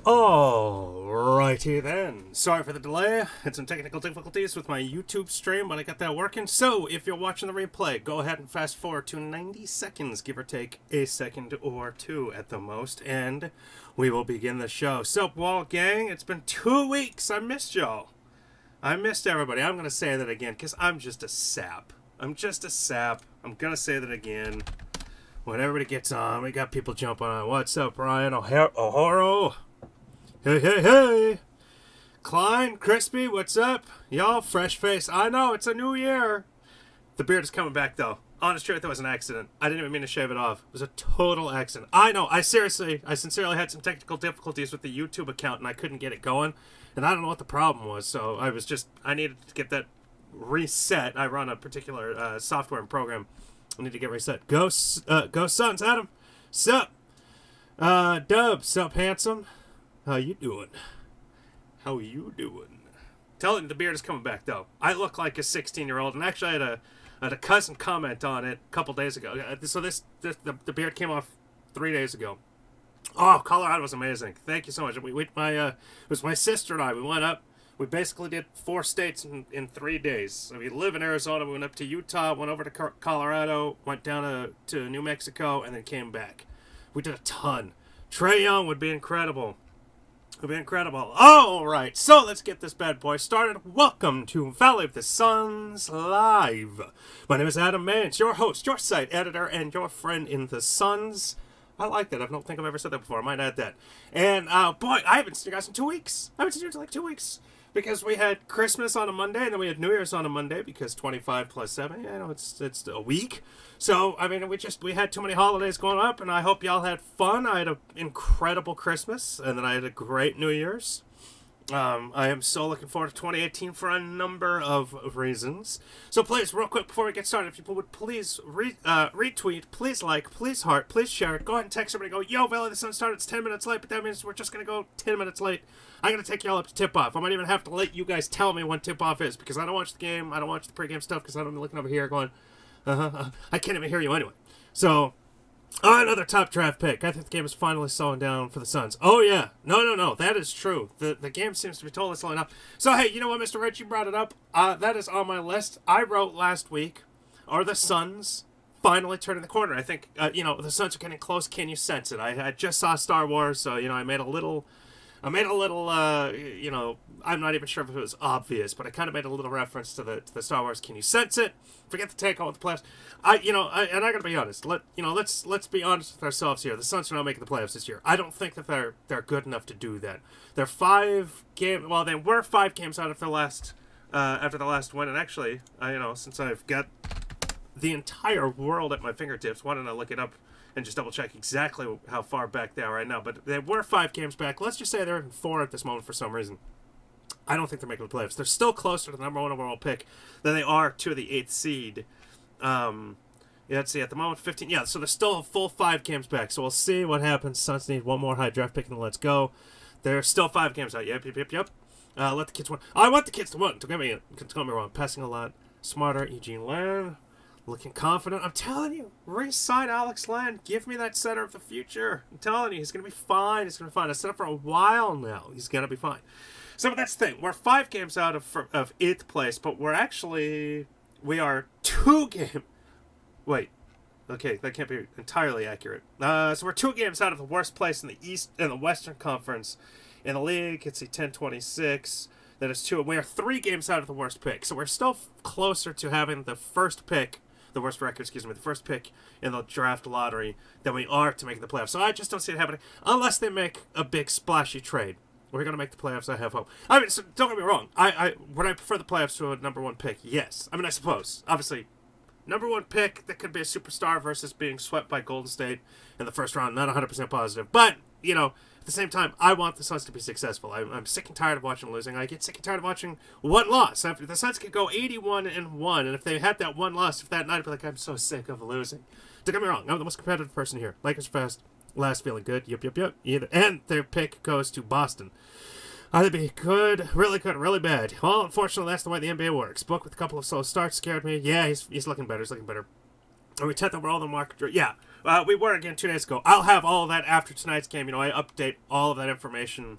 Alrighty then. Sorry for the delay. Had some technical difficulties with my YouTube stream, but I got that working. So, if you're watching the replay, go ahead and fast forward to 90 seconds, give or take a second or two at the most, and we will begin the show. So, Wall Gang, it's been 2 weeks. I missed y'all. I missed everybody. I'm going to say that again, because I'm just a sap. I'm just a sap. I'm going to say that again. When everybody gets on, we got people jumping on. What's up, Ryan? O'Horo? Hey, hey, hey! Klein, Crispy, what's up? Y'all, fresh face. I know, it's a new year. The beard is coming back, though. Honest truth, it was an accident. I didn't even mean to shave it off. It was a total accident. I know, I sincerely had some technical difficulties with the YouTube account, and I couldn't get it going. And I don't know what the problem was, so I needed to get that reset. I run a particular software and program. I need to get reset. Go Suns, Adam. Sup? Dub, sup, handsome? How you doing? How you doing? Tell him the beard is coming back, though. I look like a 16-year-old, and actually I had a cousin comment on it a couple days ago. So the beard came off 3 days ago. Oh, Colorado was amazing. Thank you so much. It was my sister and I. We went up. We basically did 4 states in 3 days. So we live in Arizona. We went up to Utah, went over to Colorado, went down to New Mexico, and then came back. We did a ton. Trae Young would be incredible. It would be incredible. All right, so let's get this bad boy started. Welcome to Valley of the Suns Live. My name is Adam Mans, your host, your site editor, and your friend in the Suns. I like that. I don't think I've ever said that before. I might add that. And, boy, I haven't seen you guys in 2 weeks. I haven't seen you in like 2 weeks. Because we had Christmas on a Monday, and then we had New Year's on a Monday, because 25 plus 7, you know, it's a week. So, I mean, we had too many holidays going up, and I hope y'all had fun. I had an incredible Christmas, and then I had a great New Year's. I am so looking forward to 2018 for a number of reasons. So please, real quick, before we get started, if people would please retweet, please like, please heart, please share it. Go ahead and text everybody. Go, yo, Valley of the Sun started. It's 10 minutes late, but that means we're just going to go 10 minutes late. I'm going to take y'all up to tip-off. I might even have to let you guys tell me when tip-off is, because I don't watch the game. I don't watch the pregame stuff, because I don't be looking over here going, I can't even hear you anyway. So, another top draft pick. I think the game is finally slowing down for the Suns. Oh, yeah. No. That is true. The game seems to be totally slowing up. So, hey, you know what, Mr. Rich? You brought it up. That is on my list. I wrote last week, are the Suns finally turning the corner? I think, you know, the Suns are getting close. Can you sense it? I just saw Star Wars, so, you know, I made a little, you know, I'm not even sure if it was obvious, but I kind of made a little reference to the Star Wars. Can you sense it? Forget the take on with the playoffs. And I gotta be honest. Let's be honest with ourselves here. The Suns are not making the playoffs this year. I don't think that they're good enough to do that. They're 5 games. Well, they were 5 games out of the last after the last win. And actually, you know, since I've got the entire world at my fingertips, why don't I look it up and just double check exactly how far back they are right now? But they were 5 games back. Let's just say they're in 4 at this moment for some reason. I don't think they're making the playoffs. They're still closer to the #1 overall pick than they are to the 8th seed. Yeah, let's see, at the moment, 15. Yeah, so they're still a full 5 games back. So we'll see what happens. Suns need 1 more high draft pick, and let's go. They're still 5 games out. Yep. Let the kids win. I want the kids to win. Don't get me wrong. Passing a lot. Smarter, Eugene Land. Looking confident. I'm telling you, re-sign Alex Len. Give me that center of the future. I'm telling you, he's going to be fine. He's going to be fine. I said it for a while now. He's going to be fine. So that's the thing. We're 5 games out of 8th place, but we are 2 games. Wait. Okay, that can't be entirely accurate. So we're 2 games out of the worst place in the Western Conference in the league. It's a 10-26. That is 2. We are 3 games out of the worst pick. So we're still closer to having the first pick. The worst record, the first pick in the draft lottery than we are to making the playoffs. So I just don't see it happening unless they make a big splashy trade. We're going to make the playoffs, I have hope. I mean, so don't get me wrong. Would I prefer the playoffs to a #1 pick? Yes. I mean, I suppose. Obviously, #1 pick, that could be a superstar versus being swept by Golden State in the first round. Not 100% positive. But, you know, at the same time, I want the Suns to be successful. I'm sick and tired of watching them losing. I get sick and tired of watching one loss. After the Suns could go 81-1, and if they had that one loss, if that night, I'd be like, I'm so sick of losing. Don't get me wrong. I'm the most competitive person here. Lakers fast. Last feeling good. Yep. And their pick goes to Boston. Either be good, really bad. Well, unfortunately, that's the way the NBA works. Book with a couple of slow starts scared me. Yeah, he's looking better. Are we 10th overall in the market? Yeah. We were again 2 days ago. I'll have all of that after tonight's game. You know, I update all of that information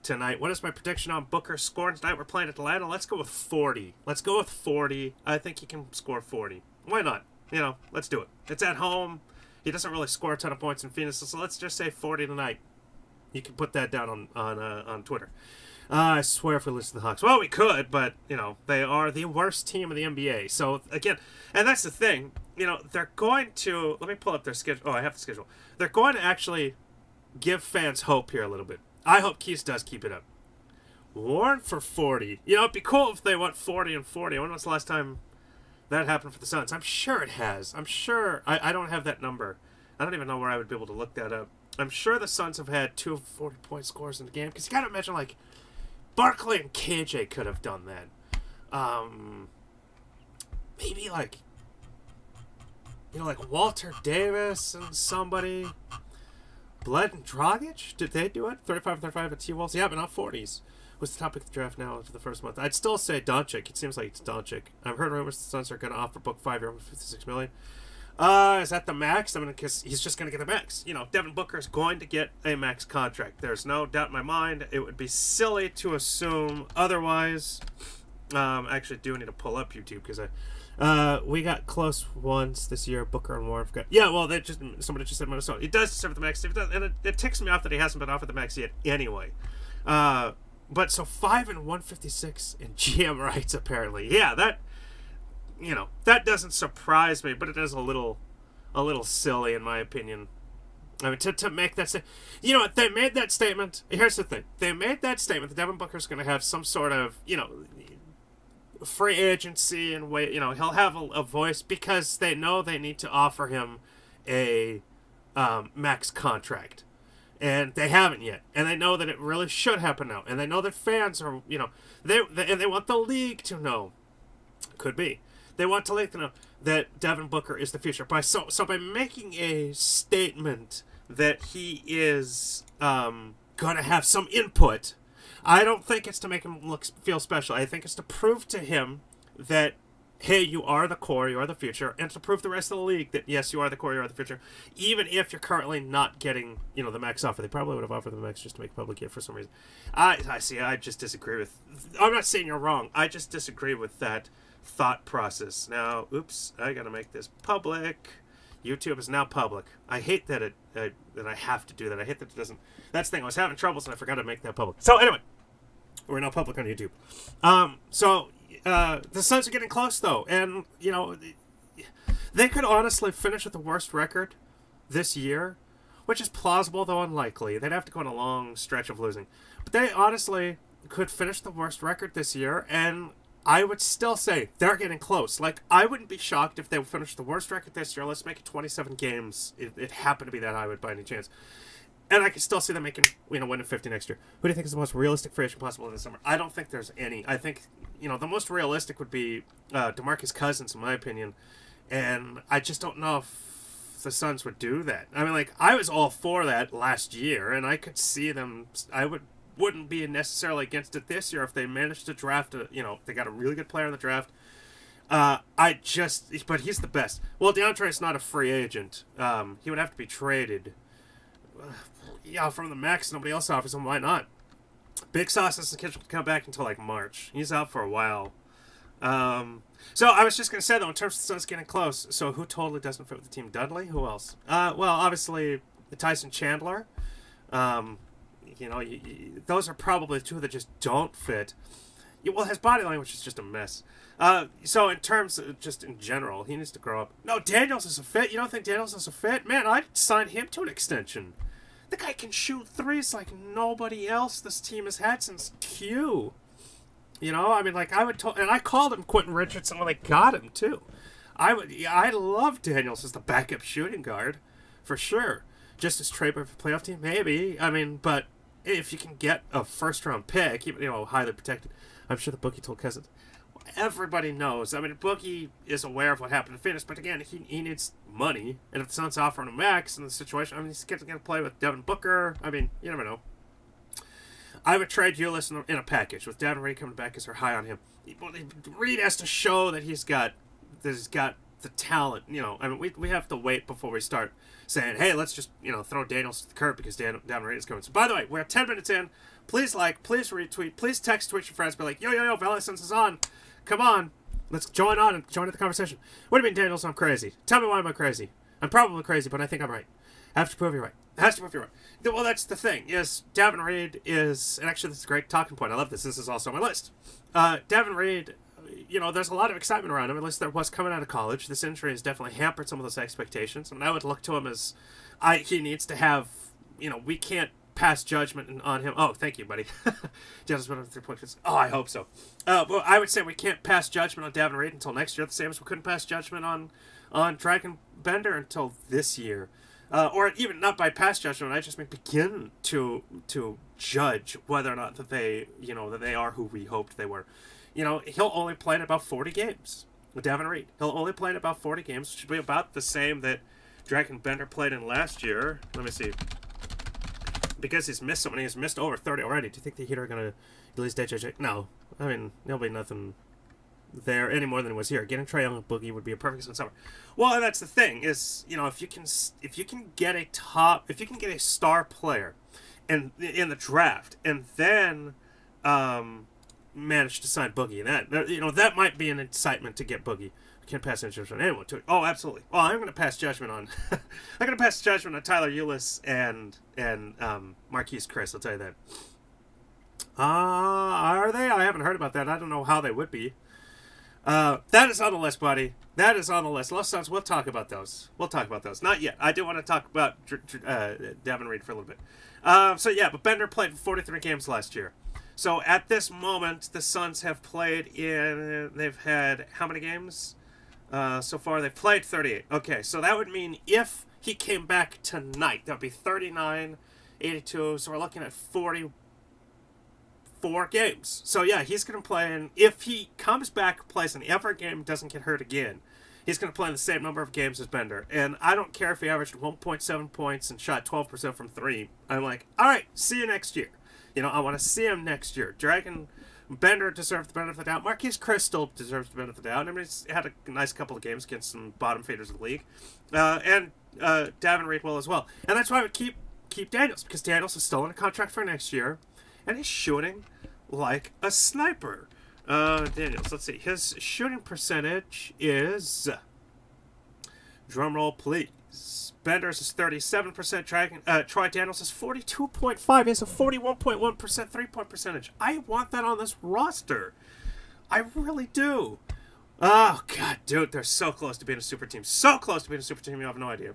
tonight. What is my prediction on Booker's score tonight? We're playing Atlanta. Let's go with 40. Let's go with 40. I think he can score 40. Why not? You know, let's do it. It's at home. He doesn't really score a ton of points in Phoenix, so let's just say 40 tonight. You can put that down on Twitter. I swear if we lose to the Hawks. Well, we could, but, you know, they are the worst team in the NBA. So, again, and that's the thing. You know, they're going to... Let me pull up their schedule. Oh, I have the schedule. They're going to actually give fans hope here a little bit. I hope Keys does keep it up. Warren for 40. You know, it'd be cool if they went 40 and 40. I wonder when's the last time that happened for the Suns. I'm sure it has. I'm sure... I don't have that number. I don't even know where I would be able to look that up. I'm sure the Suns have had 2 40-point scores in the game. Because you got to imagine, like... Barkley and KJ could have done that. Maybe like, you know, like Walter Davis and somebody. Bled and Dragic? Did they do it? 35-35 at T-Walls? Yeah, but not 40s. What's the topic of the draft now for the first month? I'd still say Doncic. It seems like it's Doncic. I've heard rumors the Suns are going to offer Book 5-year $56 million. Is that the max? I mean, because he's just going to get the max. You know, Devin Booker is going to get a max contract. There's no doubt in my mind. It would be silly to assume otherwise. I actually do need to pull up YouTube because we got close once this year. Booker and Warren got... Yeah, well, somebody just said Minnesota. He does deserve the max. And it ticks me off that he hasn't been offered the max yet anyway. But so 5 and 156 in GM rights, apparently. Yeah, that... You know, that doesn't surprise me, but it is a little silly in my opinion. I mean, to make that statement, you know what? They made that statement. Here's the thing: they made that statement that Devin Booker's going to have some sort of, you know, free agency and way. You know, he'll have a voice because they know they need to offer him a max contract, and they haven't yet. And they know that it really should happen now, and they know that fans are, you know, and they want the league to know. Could be. They want to let them know that Devin Booker is the future. So by making a statement that he is going to have some input, I don't think it's to make him feel special. I think it's to prove to him that, hey, you are the core, you are the future, and to prove the rest of the league that, yes, you are the core, you are the future, even if you're currently not getting, you know, the max offer. They probably would have offered the max just to make public yet for some reason. I see. I just disagree with... I'm not saying you're wrong. I just disagree with that thought process. Now, oops, I gotta make this public. YouTube is now public. I hate that that I have to do that. I hate that it doesn't... That's the thing. I was having troubles and I forgot to make that public. So anyway, we're now public on YouTube. The Suns are getting close though, and you know, they could honestly finish with the worst record this year, which is plausible though unlikely. They'd have to go on a long stretch of losing, but they honestly could finish the worst record this year, and I would still say they're getting close. Like, I wouldn't be shocked if they finished the worst record this year. Let's make it 27 games. It happened to be that high by any chance. And I could still see them making, you know, winning 50 next year. Who do you think is the most realistic free agent possible in the summer? I don't think there's any. I think, you know, the most realistic would be DeMarcus Cousins, in my opinion. And I just don't know if the Suns would do that. I mean, like, I was all for that last year, and I could see them... wouldn't be necessarily against it this year if they managed to draft you know, they got a really good player in the draft. But he's the best. Well, DeAndre's not a free agent. He would have to be traded. Yeah, from the max, nobody else offers him. Why not? Big Sauce isn't scheduled to come back until like March. He's out for a while. So I was just going to say, though, in terms of the Suns getting close, so who totally doesn't fit with the team? Dudley? Who else? Well, obviously, Tyson Chandler. You know, those are probably the two that just don't fit. Well, his body language is just a mess. So in terms of just in general, he needs to grow up. No, Daniels is a fit. You don't think Daniels is a fit? Man, I'd sign him to an extension. The guy can shoot threes like nobody else this team has had since Q. You know, I mean, like, and I called him Quentin Richardson when they got him, too. I love Daniels as the backup shooting guard, for sure. Just as trade for a playoff team, maybe. I mean, but if you can get a first-round pick, you know, highly protected, I'm sure the bookie told Cousins. Everybody knows. I mean, bookie is aware of what happened to Phoenix, but again, he needs money. And if the Suns offering him max in the situation, I mean, he's going to play with Devin Booker. I mean, you never know. I would trade Ulis in a package with Davon Reed coming back because they're high on him. Reed has to show that he's got the talent. You know, I mean, we have to wait before we start saying, hey, let's just, you know, throw Daniels to the curb because Davon Reed is going. So, by the way, we're 10 minutes in. Please like, please retweet, please text Twitch your friends. Be like, yo, Valley Sense is on. Come on. Let's join on and join in the conversation. What do you mean, Daniels, I'm crazy? Tell me why am I crazy? I'm probably crazy, but I think I'm right. I have to prove you're right. I have to prove you're right. Well, that's the thing. Yes, Davon Reed is, and actually this is a great talking point. I love this. This is also on my list. Davon Reed, you know, there's a lot of excitement around him, at least there was coming out of college. This injury has definitely hampered some of those expectations. And I would look to him as, he needs to have, you know, we can't pass judgment on him. Oh, thank you, buddy. Just went on 3 points. Oh, I hope so. Well, I would say we can't pass judgment on Davon Reed until next year, the same as we couldn't pass judgment on Dragon Bender until this year. Or even not by past judgment, I just mean begin to judge whether or not that they, you know, that they are who we hoped they were. You know, he'll only play in about 40 games with Davon Reed. He'll only play in about 40 games, which would be about the same that Dragon Bender played in last year. Let me see. Because he's missed so many, he's missed over 30 already. Do you think the Heat are going to release JJ? No. I mean, there'll be nothing there any more than it was here. Getting Trae Young and Boogie would be a perfect in summer. Well, and that's the thing is, you know, if you can get a star player in the draft and then manage to sign Boogie, that, you know, that might be an incitement to get Boogie. I can't pass any judgment on anyone to it. Oh, absolutely. Well, I'm going to pass judgment on I'm going to pass judgment on Tyler Ulis and Marquise Chris. I'll tell you that. Are they? I haven't heard about that. I don't know how they would be. That is on the list, buddy. That is on the list. Love songs, we'll talk about those. We'll talk about those. Not yet. I do want to talk about Davon Reed for a little bit. So, yeah, but Bender played 43 games last year. So, at this moment, the Suns have played in... They've had how many games? So far, they've played 38. Okay, so that would mean if he came back tonight, that would be 39, 82. So, we're looking at 44 games. So, yeah, he's going to play in... If he comes back, plays in every game, doesn't get hurt again, he's going to play in the same number of games as Bender. And I don't care if he averaged 1.7 points and shot 12% from 3. I'm like, all right, see you next year. You know, I want to see him next year. Dragon Bender deserves the benefit of the doubt. Marquise Chris still deserves the benefit of the doubt. I mean, he's had a nice couple of games against some bottom feeders of the league. And Davon Reed will as well. And that's why I would keep Daniels, because Daniels is still in a contract for next year. And he's shooting like a sniper. Daniels, let's see. His shooting percentage is... Drumroll, please. Bender's is 37%. Troy Daniels is 42.5. He has a 41.1% three-point percentage. I want that on this roster. I really do. Oh, God, dude, they're so close to being a super team. So close to being a super team, you have no idea.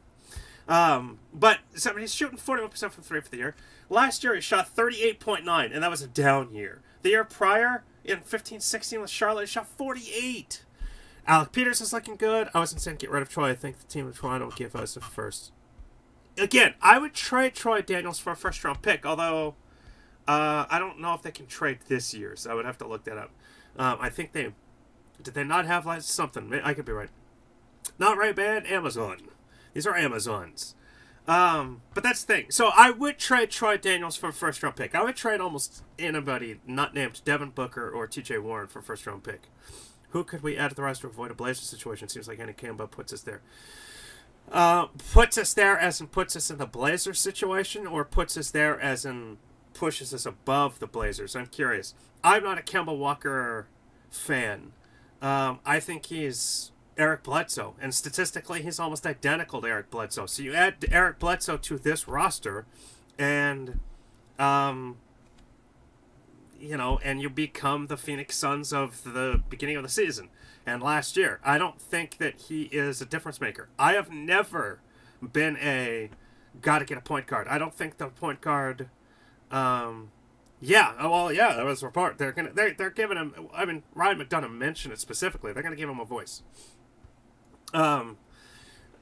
But so, I mean, he's shooting 41% from 3 for the year. Last year, he shot 38.9, and that was a down year. The year prior, in 15-16 with Charlotte, he shot 48. Alec Peters is looking good. I wasn't saying get rid of Troy. I think the team of Toronto will give us a first. Again, I would trade Troy Daniels for a first-round pick, although I don't know if they can trade this year, so I would have to look that up. I think they... Did they not have like something? I could be right. Not right, bad. Amazon. These are Amazons. But that's the thing. So I would trade Troy Daniels for a first-round pick. I would trade almost anybody not named Devin Booker or T.J. Warren for a first-round pick. Who could we add to the roster to avoid a Blazers situation? Seems like Andy Kemba puts us there. Puts us there as in puts us in the Blazers situation, or puts us there as in pushes us above the Blazers? I'm curious. I'm not a Kemba Walker fan. I think he's Eric Bledsoe, and statistically he's almost identical to Eric Bledsoe. So you add Eric Bledsoe to this roster, and you know, and you become the Phoenix Suns of the beginning of the season and last year. I don't think that he is a difference maker. I have never been a gotta get a point guard. I don't think the point guard. Yeah, well, yeah, that was a report. They're giving him. I mean, Ryan McDonough mentioned it specifically. They're gonna give him a voice. So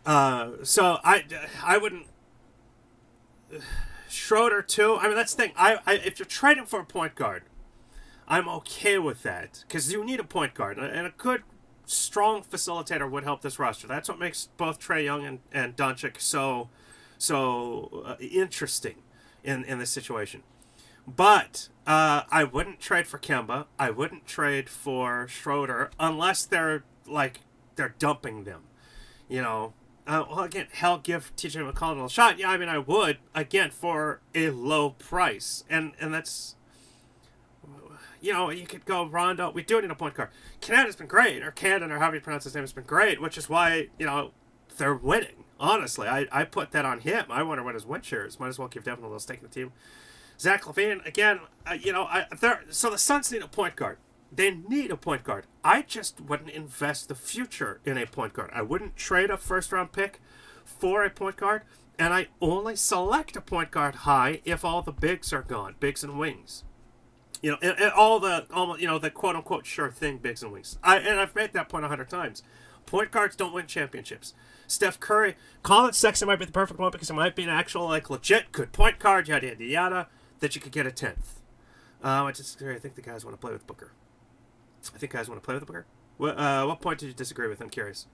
I wouldn't. Schroeder too. I mean, that's the thing. If you're trading for a point guard, I'm okay with that because you need a point guard, and a good, strong facilitator would help this roster. That's what makes both Trae Young and Doncic so interesting in this situation. But I wouldn't trade for Kemba. I wouldn't trade for Schroeder unless they're dumping them. You know, well, again, hell, give TJ McConnell a shot. Yeah, I mean, I would, again, for a low price. And that's, you know, you could go Rondo. We do need a point guard. Canada's been great, or Canada, or however you pronounce his name, has been great, which is why, you know, they're winning. Honestly, I put that on him. I wonder what his win share is. Might as well give Davon Reed taking the team. Zach LaVine, again, you know, so the Suns need a point guard. They need a point guard. I just wouldn't invest the future in a point guard. I wouldn't trade a first-round pick for a point guard, and I only select a point guard high if all the bigs are gone, bigs and wings. You know, and all the, you know, the quote-unquote sure thing bigs and wings. And I've made that point 100 times. Point guards don't win championships. Steph Curry, Colin Sexton might be the perfect one because it might be an actual, like, legit good point guard, yada, yada, yada, that you could get a 10th. I think the guys want to play with Booker. I think guys want to play with Booker. What point did you disagree with? I'm curious.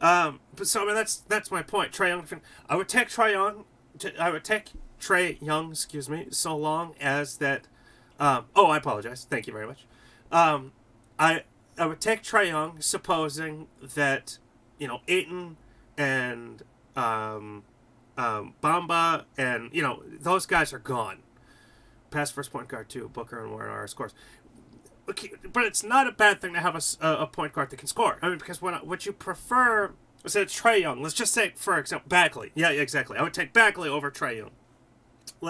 But so I mean that's my point. Trae Young. I would take Trae Young. I would take Trae Young. Excuse me. So long as that. Oh, I apologize. Thank you very much. I would take Trae Young, supposing that, you know, Ayton and Bamba and, you know, those guys are gone. Past first point guard too. Booker and Warren are scores. Okay, but it's not a bad thing to have a point guard that can score. I mean, because would you prefer, say, Trae Young? Let's just say, for example, Bagley. Yeah, exactly. I would take Bagley over Trae Young.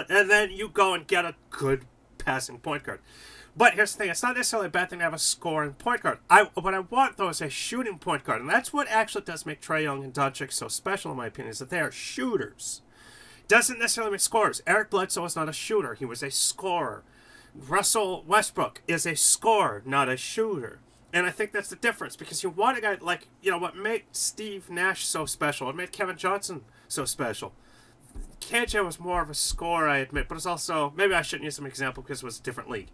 And then you go and get a good passing point guard. But here's the thing. It's not necessarily a bad thing to have a scoring point guard. What I want, though, is a shooting point guard. And that's what actually does make Trae Young and Doncic so special, in my opinion, is that they are shooters. Doesn't necessarily make scorers. Eric Bledsoe was not a shooter. He was a scorer. Russell Westbrook is a scorer, not a shooter. And I think that's the difference, because you want a guy like, you know, what made Steve Nash so special, what made Kevin Johnson so special. KJ was more of a scorer, I admit, but it's also, maybe I shouldn't use some example because it was a different league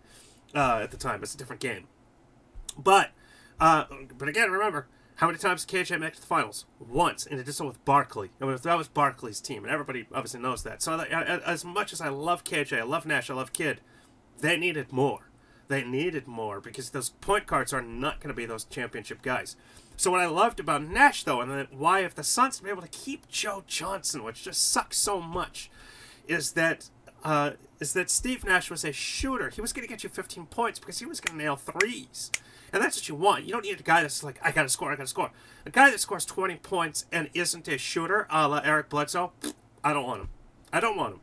at the time. It's a different game. But again, remember, how many times did KJ make it to the finals? Once, and it did so with Barkley. That was Barkley's team, and everybody obviously knows that. So as much as I love KJ, I love Nash, I love Kidd, they needed more. They needed more because those point guards are not going to be those championship guys. So what I loved about Nash, though, and why if the Suns were able to keep Joe Johnson, which just sucks so much, is that Steve Nash was a shooter. He was going to get you 15 points because he was going to nail threes. And that's what you want. You don't need a guy that's like, I got to score, I got to score. A guy that scores 20 points and isn't a shooter, a la Eric Bledsoe, I don't want him. I don't want him.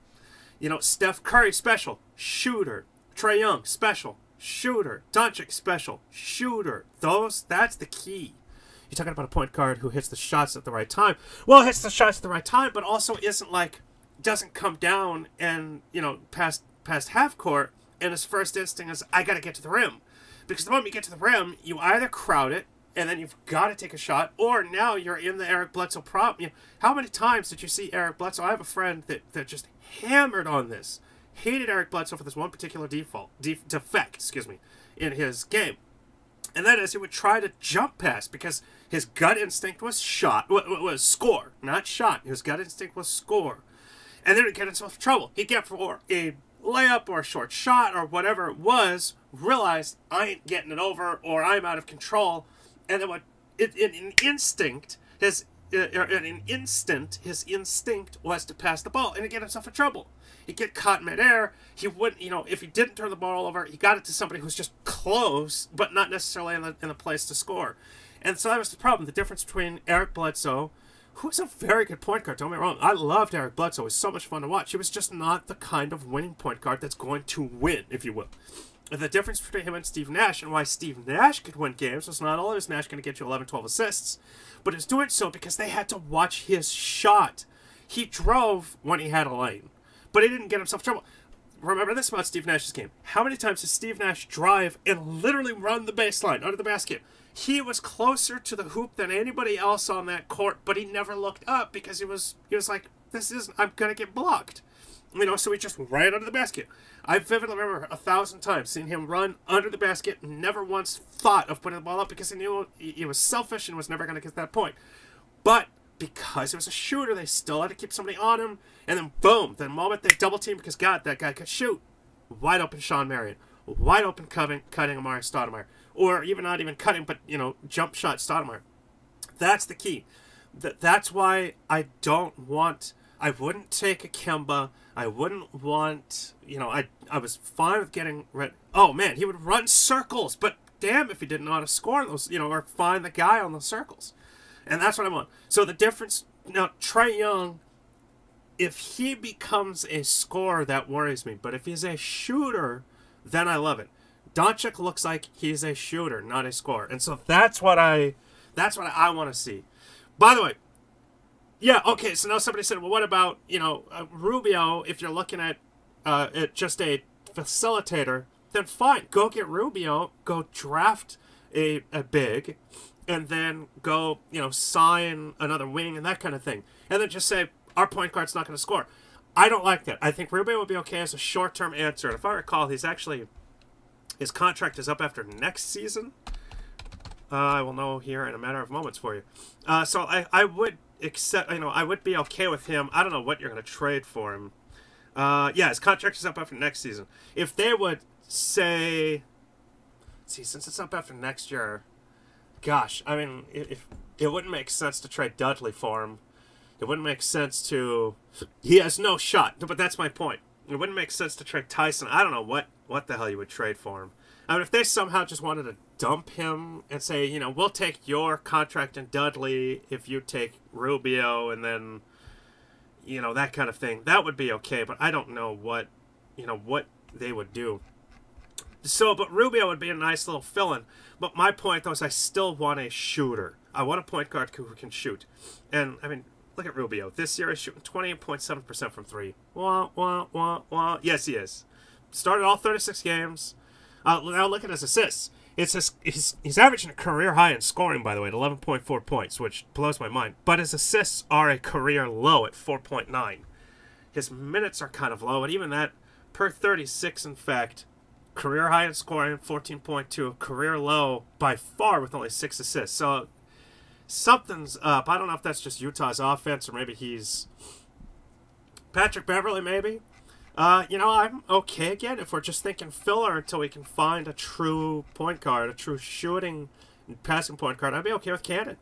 You know, Steph Curry, special, shooter. Trae Young, special, shooter. Doncic, special, shooter. That's the key. You're talking about a point guard who hits the shots at the right time. Well, hits the shots at the right time, but also isn't like, doesn't come down and, you know, past half court, and his first instinct is, I got to get to the rim. Because the moment you get to the rim, you either crowd it, and then you've got to take a shot, or now you're in the Eric Bledsoe prop. You know, how many times did you see Eric Bledsoe? I have a friend that just hammered on this. Hated Eric Bledsoe for this one particular defect, in his game. And that is he would try to jump pass because his gut instinct was was score, not shot. His gut instinct was score. And then he'd get himself in trouble. He'd get for a layup or a short shot or whatever it was, realized I ain't getting it over or I'm out of control. And then in an instinct, his instinct was to pass the ball and he'd get himself in trouble. He'd get caught midair. He wouldn't, you know, if he didn't turn the ball over, he got it to somebody who's just close, but not necessarily in the place to score. And so that was the problem. The difference between Eric Bledsoe, who was a very good point guard, don't get me wrong. I loved Eric Bledsoe. It was so much fun to watch. He was just not the kind of winning point guard that's going to win, if you will. And the difference between him and Steve Nash and why Steve Nash could win games was not only was Nash going to get you 11, 12 assists, but he was doing so because they had to watch his shot. He drove when he had a lane. But he didn't get himself in trouble. Remember this about Steve Nash's game. How many times did Steve Nash drive and literally run the baseline under the basket? He was closer to the hoop than anybody else on that court, but he never looked up because he was like, I'm going to get blocked. You know, so he just ran under the basket. I vividly remember 1,000 times seeing him run under the basket and never once thought of putting the ball up because he knew he was selfish and was never going to get that point. But because he was a shooter, they still had to keep somebody on him. And then, boom, the moment they double-teamed because, God, that guy could shoot. Wide open Sean Marion. Wide open cutting Amari Stoudemire. Or even not even cutting, but, you know, jump shot Stoudemire. That's the key. That's why I don't want. I wouldn't take a Kemba. I wouldn't want. I was fine with getting rid. Oh man, he would run circles, but damn if he didn't know how to score those. Or find the guy on the circles, and that's what I want. So the difference now, Trae Young, if he becomes a scorer, that worries me. But if he's a shooter, then I love it. Doncic looks like he's a shooter, not a scorer, and so that's what I want to see. By the way, yeah, okay. So now somebody said, well, what about Rubio? If you're looking at just a facilitator, then fine, go get Rubio, go draft a big, and then go sign another wing and that kind of thing, and then just say our point guard's not going to score. I don't like that. I think Rubio would be okay as a short-term answer. And if I recall, his contract is up after next season. I will know here in a matter of moments for you. So I would accept, I would be okay with him. I don't know what you're going to trade for him. Yeah, his contract is up after next season. If they would say, since it's up after next year, gosh, I mean, if it wouldn't make sense to trade Dudley for him. It wouldn't make sense to, he has no shot, but that's my point. It wouldn't make sense to trade Tyson. I don't know what the hell you would trade for him. I mean, if they somehow just wanted to dump him and say, we'll take your contract and Dudley if you take Rubio, and then, that kind of thing, that would be okay. But I don't know what they would do. So, but Rubio would be a nice little fill-in. But my point, though, is I still want a shooter. I want a point guard who can shoot. And, I mean, look at Rubio. This year he's shooting 28.7% from three. Wah, wah, wah, wah. Yes, he is. Started all 36 games. Now look at his assists. He's averaging a career high in scoring, by the way, at 11.4 points, which blows my mind. But his assists are a career low at 4.9. His minutes are kind of low, and even that, per 36, in fact, career high in scoring, 14.2, career low by far with only 6 assists. So something's up. I don't know if that's just Utah's offense or maybe he's Patrick Beverley, maybe. I'm okay again if we're just thinking filler until we can find a true point guard, a true shooting and passing point guard. I'd be okay with Cannon.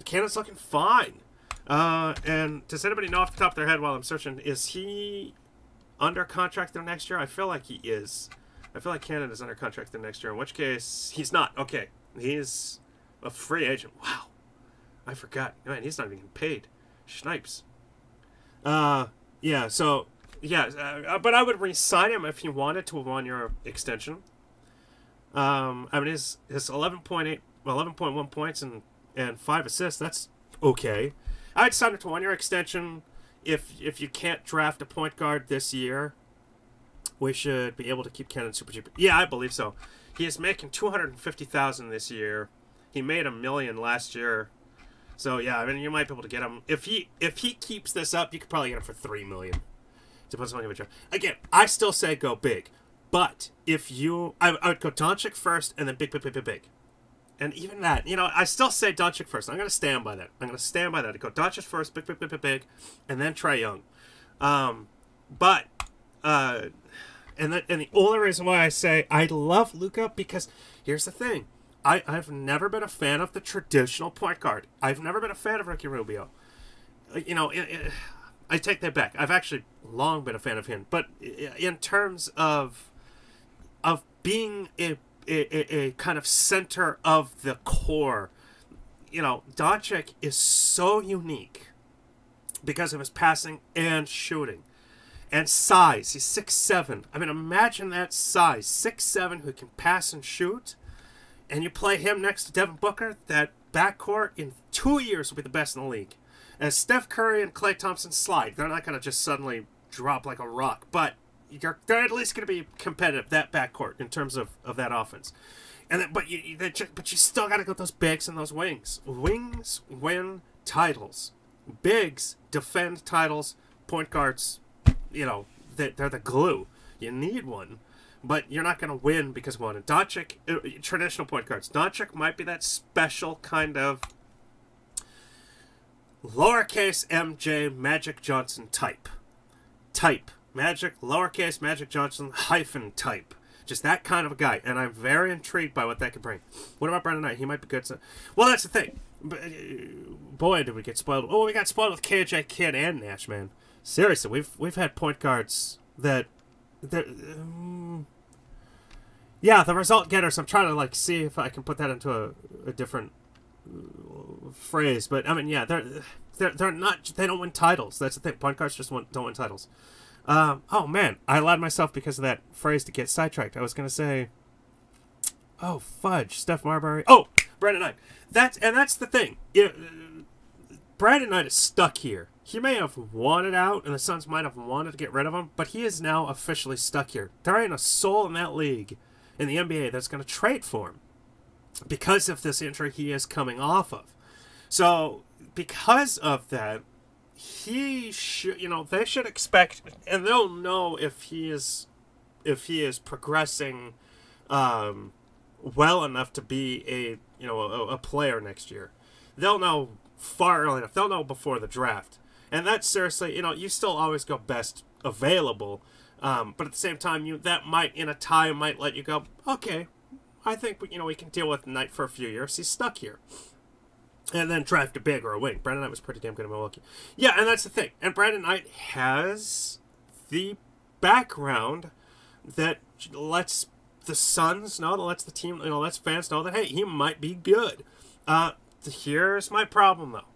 Cannon's looking fine. And does anybody know off the top of their head while I'm searching, is he under contract there next year? I feel like he is. I feel like Cannon is under contract there next year, in which case he's not. Okay, he's a free agent. Wow. I forgot. Man, he's not even getting paid. Snipes. Yeah, so, yeah, but I would re-sign him if he wanted to a 1-year extension. I mean, his 11.1 points and 5 assists, that's okay. I'd sign him to a 1-year extension. If you can't draft a point guard this year, we should be able to keep Cannon super cheap. Yeah, I believe so. He is making $250,000 this year. He made $1 million last year. So yeah, I mean, you might be able to get him if he keeps this up. You could probably get him for $3 million. Depends on what you would. Again, I still say go big, but if I would go Doncic first and then big. And even that, I still say Doncic first. I'm going to stand by that. I go Doncic first, big, and then Trae Young. And the only reason why I say I love Luka, because here's the thing. I've never been a fan of the traditional point guard. I've never been a fan of Ricky Rubio. I take that back. I've actually long been a fan of him. But in terms of being a kind of center of the core, Doncic is so unique because of his passing and shooting. And size. He's 6'7". I mean, imagine that size. 6'7", who can pass and shoot. And you play him next to Devin Booker, that backcourt in 2 years will be the best in the league. As Steph Curry and Klay Thompson slide, they're not going to just suddenly drop like a rock. But they're at least going to be competitive, that backcourt, in terms of that offense. And then, but you still got to get those bigs and those wings. Wings win titles. Bigs defend titles. Point guards, they're the glue. You need one. But you're not going to win because of one. And Doncic, traditional point guards, Doncic might be that special kind of lowercase MJ Magic Johnson type. Magic, lowercase Magic Johnson hyphen type. Just that kind of a guy, and I'm very intrigued by what that could bring. What about Brandon Knight? He might be good. Well, that's the thing. Boy, did we get spoiled. Oh, we got spoiled with KJ Kidd and Nash, man. Seriously, we've had point guards that yeah, the result getters. I'm trying to like see if I can put that into a different phrase, but I mean, yeah, they're not. They don't win titles. That's the thing. Point guards just don't win titles. Oh man, I allowed myself because of that phrase to get sidetracked. I was gonna say, oh fudge, Steph Marbury. Oh, Brandon Knight. That's the thing. Brandon Knight is stuck here. He may have wanted out, and the Suns might have wanted to get rid of him, but he is now officially stuck here. There ain't a soul in that league, in the NBA, that's going to trade for him because of this injury he is coming off of. So, because of that, he should, they should expect, and they'll know if he is progressing well enough to be a player next year. They'll know far early enough. They'll know before the draft. And that's seriously, you still always go best available. But at the same time, that might, in a tie, might let you go, okay, I think, we can deal with Knight for a few years. He's stuck here. And then draft a big or a wing. Brandon Knight was pretty damn good in Milwaukee. Yeah, and that's the thing. And Brandon Knight has the background that lets the Suns know, that lets the team, lets fans know that, hey, he might be good. Here's my problem, though.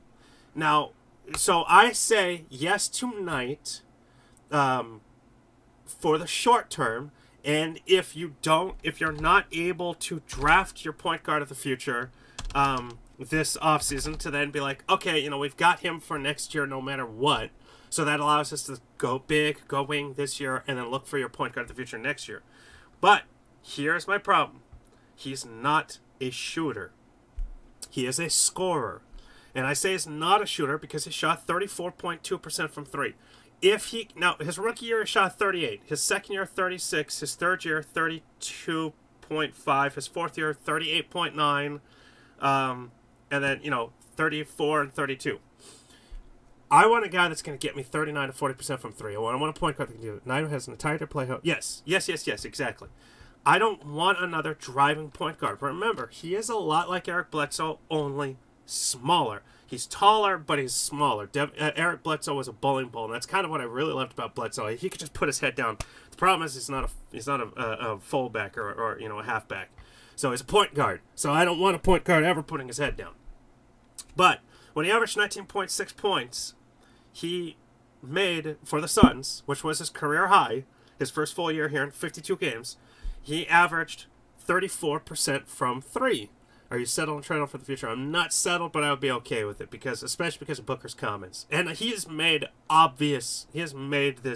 Now, so I say yes to Knight for the short term, and if you're not able to draft your point guard of the future this offseason to then be like, okay, we've got him for next year no matter what, so that allows us to go big, go wing this year, and then look for your point guard of the future next year. But here's my problem. He's not a shooter. He is a scorer. And I say he's not a shooter because he shot 34.2% from three. Now, his rookie year he shot 38. His second year, 36. His third year, 32.5. His fourth year, 38.9. And then, 34 and 32. I want a guy that's going to get me 39 to 40% from three. I want a point guard that can do it. Knight has an entire play. Yes, exactly. I don't want another driving point guard. Remember, he is a lot like Eric Bledsoe, only smaller. He's taller, but he's smaller. Eric Bledsoe was a bowling ball, and that's kind of what I really loved about Bledsoe. He could just put his head down. The problem is he's not a fullback or a halfback. So he's a point guard. So I don't want a point guard ever putting his head down. But when he averaged 19.6 points, he made, for the Suns, which was his career high, his first full year here in 52 games, he averaged 34% from three. Are you settled and trade for the future? I'm not settled, but I would be okay with it, especially because of Booker's comments. And he has made this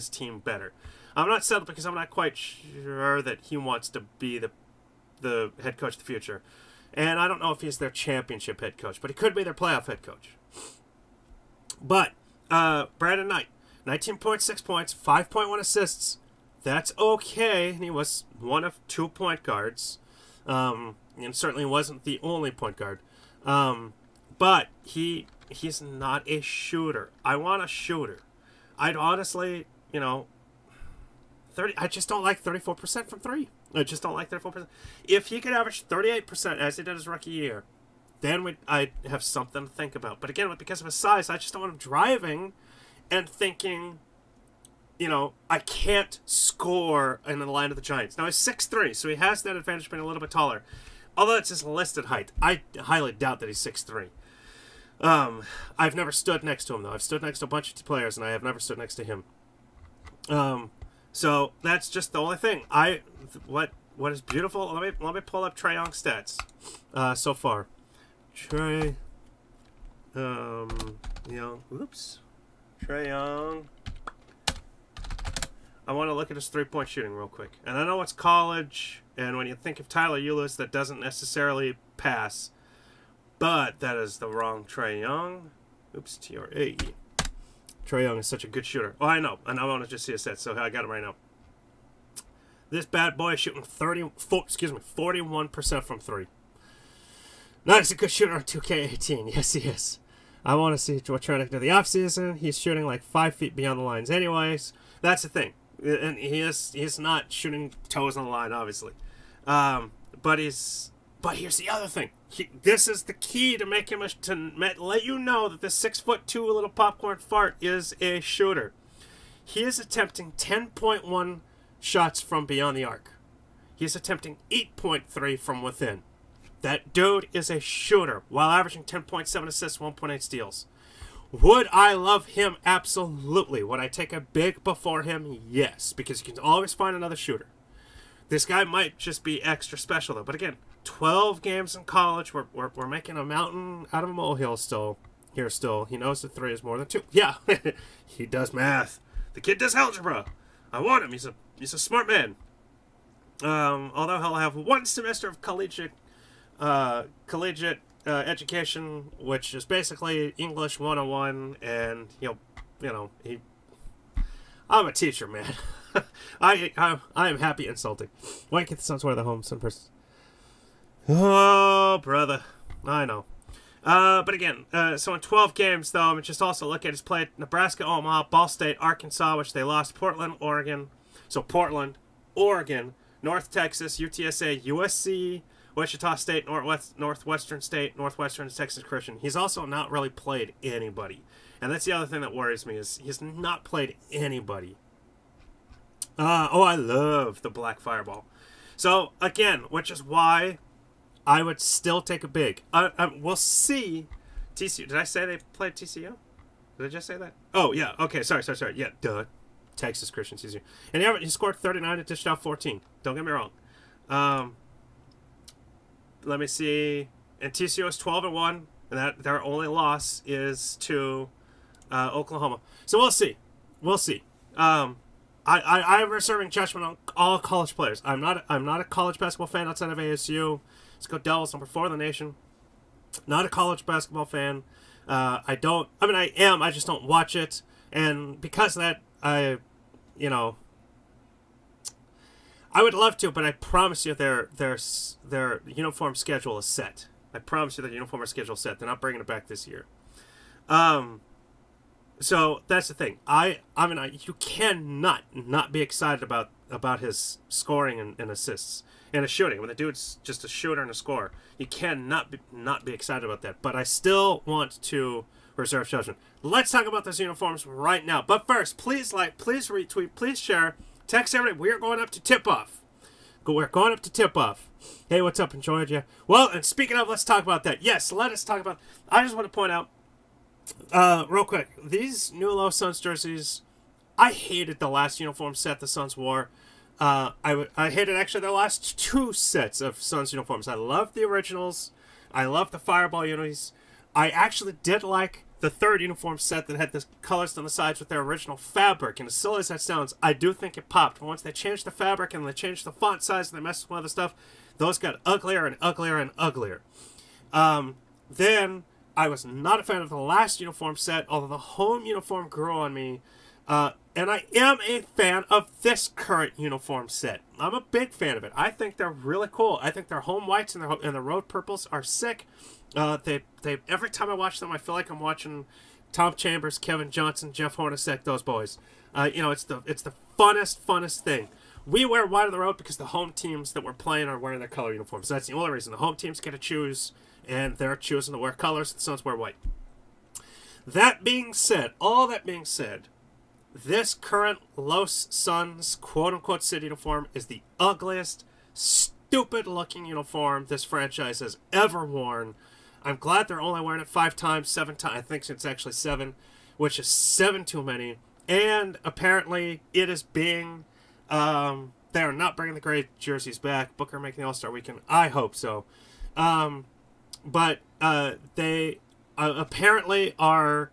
team better. I'm not settled because I'm not quite sure that he wants to be the head coach of the future. And I don't know if he's their championship head coach, but he could be their playoff head coach. But Brandon Knight, 19.6 points, 5.1 assists. That's okay. And he was one of 2 point guards. And certainly wasn't the only point guard. But he's not a shooter. I want a shooter. I'd honestly, I just don't like 34% from three. I just don't like 34%. If he could average 38% as he did his rookie year, then I'd have something to think about. But again, because of his size, I just don't want him driving and thinking, I can't score in the line of the Giants. Now, he's 6'3", so he has that advantage of being a little bit taller. Although it's his listed height. I highly doubt that he's 6'3". I've never stood next to him, though. I've stood next to a bunch of players, and I have never stood next to him. So that's just the only thing. What is beautiful? Let me pull up Trae Young's stats so far. Trae Young. I want to look at his three-point shooting real quick. And I know it's college, and when you think of Tyler Ulis, that doesn't necessarily pass. But that is the wrong Trae Young. Oops, T-R-A-E. Trae Young is such a good shooter. Oh, I know. And I want to just see his stats, so I got him right now. This bad boy is shooting 41% from three. Not as a good shooter on 2K18. Yes, he is. I want to see what Trae can do the offseason. He's shooting like 5 feet beyond the lines anyways. That's the thing. and he's not shooting toes on the line, obviously. But here's the other thing. This is the key to make him let you know that this 6'2" little popcorn fart is a shooter. He is attempting 10.1 shots from beyond the arc. He is attempting 8.3 from within. That dude is a shooter while averaging 10.7 assists, 1.8 steals. Would I love him? Absolutely. Would I take a big before him? Yes, because you can always find another shooter. This guy might just be extra special, though. But again, 12 games in college. We're making a mountain out of a molehill still. Here still. He knows the 3 is more than 2. Yeah, he does math. The kid does algebra. I want him. He's a smart man. Although he'll have 1 semester of collegiate education, which is basically English 101, and I'm a teacher, man. I am happy insulting. Why can't the Suns wear the home sun person? Oh, brother, I know. But again, so in 12 games, though, I'm just also look at his play: Nebraska, Omaha, Ball State, Arkansas, which they lost, Portland, Oregon. So Portland, Oregon, North Texas, UTSA, USC, Wichita State, Northwestern State, Northwestern, and Texas Christian. He's also not really played anybody. And that's the other thing that worries me is he's not played anybody. I love the Black Fireball. So, again, which is why I would still take a big. We'll see. TCU. Did I say they played TCU? Did I just say that? Oh, yeah. Okay, sorry. Yeah, duh. Texas Christian TCU. And he scored 39 and dished out 14. Don't get me wrong. Let me see. And TCU is 12-1, and that their only loss is to Oklahoma. So we'll see. I'm reserving judgment on all college players. I'm not a college basketball fan outside of ASU. Let's go Devils, number 4 in the nation. Not a college basketball fan. I am. I just don't watch it, and because of that, I would love to, but I promise you their uniform schedule is set. I promise you their uniform schedule is set. They're not bringing it back this year. So that's the thing. You cannot not be excited about his scoring and assists and his shooting. When the dude's just a shooter and a scorer, you cannot not be excited about that. But I still want to reserve judgment. Let's talk about those uniforms right now. But first, please like, please retweet, please share, text everybody. We're going up to tip-off. We're going up to tip-off. Hey, what's up in Georgia? Well, and speaking of, let's talk about that. Yes, let us talk about... I just want to point out, real quick, these new Low Suns jerseys, I hated the last uniform set the Suns wore. I hated actually the last 2 sets of Suns uniforms. I loved the originals. I loved the Fireball unis. I actually did like the 3rd uniform set that had the colors on the sides with their original fabric. And as silly as that sounds, I do think it popped. But once they changed the fabric and they changed the font size and they messed with other stuff, those got uglier and uglier and uglier. Then I was not a fan of the last uniform set, although the home uniform grew on me. And I am a fan of this current uniform set. I'm a big fan of it. I think they're really cool. I think their home whites and the road purples are sick. They every time I watch them, I feel like I'm watching Tom Chambers, Kevin Johnson, Jeff Hornacek, those boys. It's the funnest thing. We wear white on the road because the home teams that we're playing are wearing their color uniforms. That's the only reason. The home teams get to choose, and they're choosing to wear colors. The Suns wear white. That being said, all that being said, this current Los Suns quote-unquote city uniform is the ugliest, stupid-looking uniform this franchise has ever worn. I'm glad they're only wearing it 5 times, 7 times. I think it's actually 7, which is 7 too many. And apparently it is being... they are not bringing the gray jerseys back. Booker making the All-Star Weekend. I hope so. But they apparently are...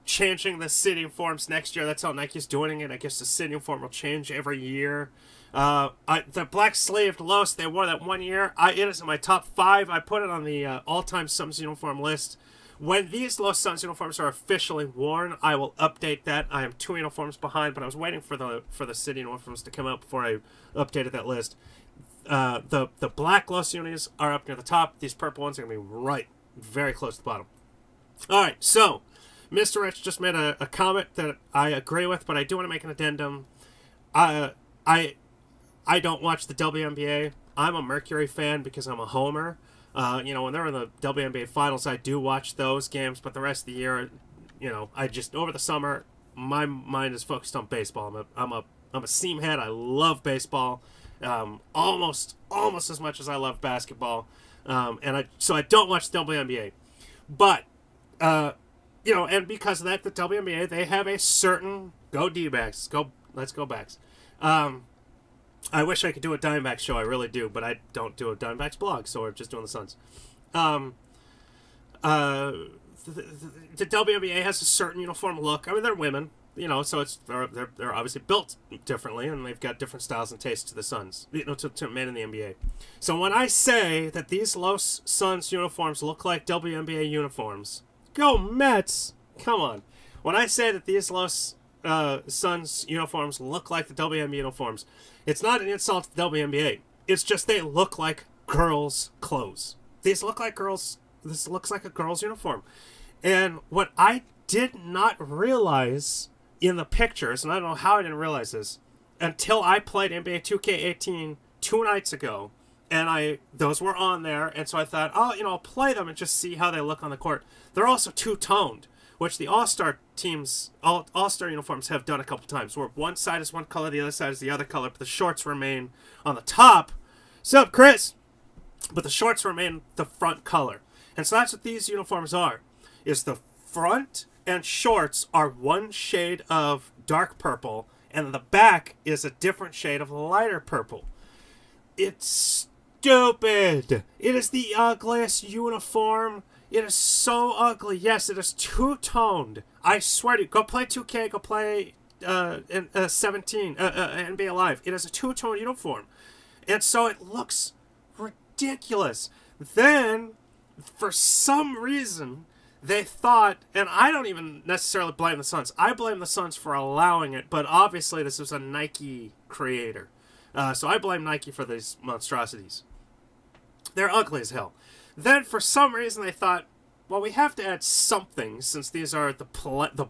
changing the city uniforms next year. That's how Nike's doing it. I guess the city uniform will change every year. The black sleeved Los, they wore that 1 year. It is in my top 5. I put it on the all-time Suns uniform list. When these Los Suns uniforms are officially worn, I will update that. I am 2 uniforms behind, but I was waiting for the city uniforms to come out before I updated that list. The black Los unis are up near the top. These purple ones are going to be very close to the bottom. All right, so... Mr. Rich just made a comment that I agree with, but I do want to make an addendum. I I don't watch the WNBA. I'm a Mercury fan because I'm a homer. You know, when they're in the WNBA finals, I do watch those games, but the rest of the year, you know, I just over the summer, my mind is focused on baseball. I'm a seam head. I love baseball, almost as much as I love basketball, so I don't watch the WNBA, but you know, and because of that, the WNBA, they have a certain go D-backs, let's go backs. I wish I could do a Diamondbacks show, I really do, but I don't do a Diamondbacks blog, so we're just doing the Suns. The WNBA has a certain uniform look. I mean, they're women, you know, so they're obviously built differently, and they've got different styles and tastes to the Suns, you know, to men in the NBA. So when I say that these Los Suns uniforms look like WNBA uniforms, go Mets! Come on. When I say that these Los Suns uniforms look like the WNBA uniforms, it's not an insult to the WNBA. It's just they look like girls' clothes. These look like girls. This looks like a girl's uniform. And what I did not realize in the pictures, and I don't know how I didn't realize this, until I played NBA 2K18 2 nights ago, and those were on there, and so I thought, oh, you know, I'll play them and just see how they look on the court. They're also two-toned, which the All-Star teams, All-Star uniforms have done a couple times, where one side is one color, the other side is the other color, but the shorts remain on the top. Sup, Chris? But the shorts remain the front color. And so that's what these uniforms are, is the front and shorts are one shade of dark purple, and the back is a different shade of lighter purple. It's stupid. It is the ugliest uniform. It is so ugly. Yes, it is two-toned. I swear to you, go play 2K, go play 17, NBA Live. It is a two-tone uniform. And so it looks ridiculous. Then, for some reason, they thought, and I don't even necessarily blame the Suns. I blame the Suns for allowing it, but obviously this was a Nike creator. So I blame Nike for these monstrosities. They're ugly as hell. Then, for some reason, they thought, well, we have to add something, since these are the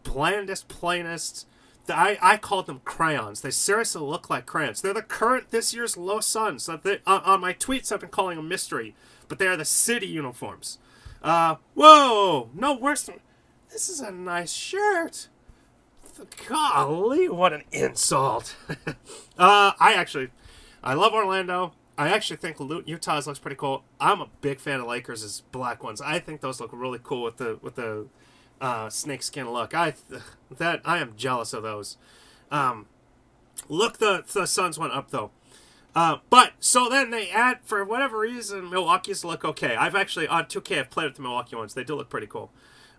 blandest, plainest. I called them crayons. They seriously look like crayons. They're the current, this year's Los Suns. On my tweets, I've been calling them mystery, but they are the city uniforms. Whoa! No worse than... This is a nice shirt. Golly, what an insult. I love Orlando. I actually think Utah's looks pretty cool. I'm a big fan of Lakers' black ones. I think those look really cool with the snakeskin look. I am jealous of those. Look, the Suns went up though. But so then they add, for whatever reason, Milwaukee's look okay. I've actually on 2K I've played with the Milwaukee ones. They do look pretty cool.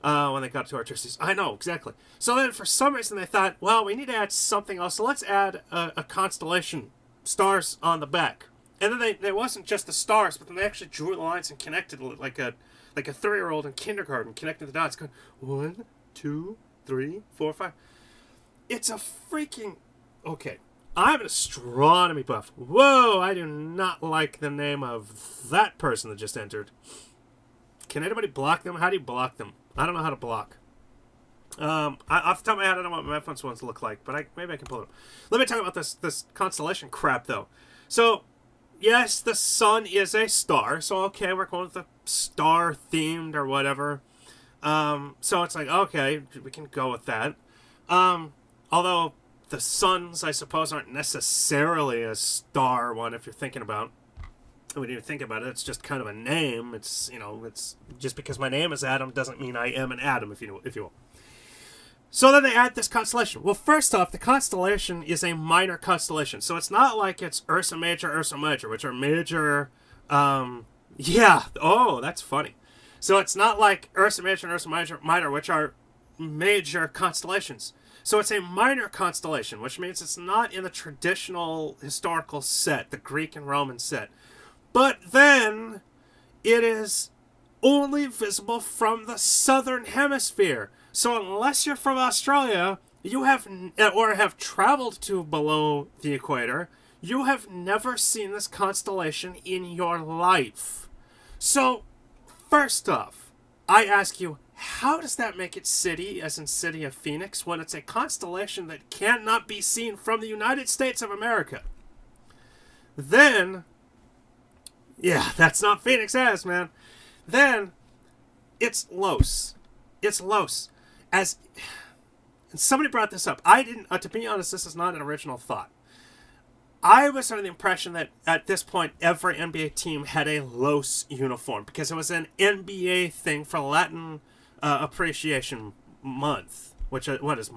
When they got to our jerseys. I know, exactly. So then for some reason they thought, well, we need to add something else. So let's add a constellation, stars on the back. And then they wasn't just the stars, but then they actually drew the lines and connected like a 3-year-old in kindergarten, connecting the dots, going 1, 2, 3, 4, 5. It's a freaking... Okay, I'm an astronomy buff. Whoa, I do not like the name of that person that just entered. Can anybody block them? How do you block them? I don't know how to block. Off the top of my head, I don't know what my headphones ones look like, but maybe I can pull it up. Let me talk about this constellation crap, though. So, yes, the sun is a star, so okay, we're going with the star-themed or whatever. So it's like, okay, we can go with that. Although the suns, I suppose, aren't necessarily a star one if you're thinking about. When you think about it, it's just kind of a name. It's, you know, it's just because my name is Adam doesn't mean I am an atom, if you will. So then they add this constellation. Well, first off, the constellation is a minor constellation. So it's not like it's Ursa Major, which are major, yeah, oh, that's funny. So it's not like Ursa Major and Ursa Minor, which are major constellations. So it's a minor constellation, which means it's not in the traditional historical set, the Greek and Roman set. But then it is only visible from the southern hemisphere. So unless you're from Australia, you have traveled to below the equator, you have never seen this constellation in your life. So first off, I ask you, how does that make it city, as in City of Phoenix, when it's a constellation that cannot be seen from the United States of America? Then, yeah, that's not Phoenix ass, man. Then, it's Los. It's Los. As somebody brought this up. I didn't, to be honest, this is not an original thought. I was under the impression that at this point, every NBA team had a Los uniform because it was an NBA thing for Latin Appreciation Month, which, what is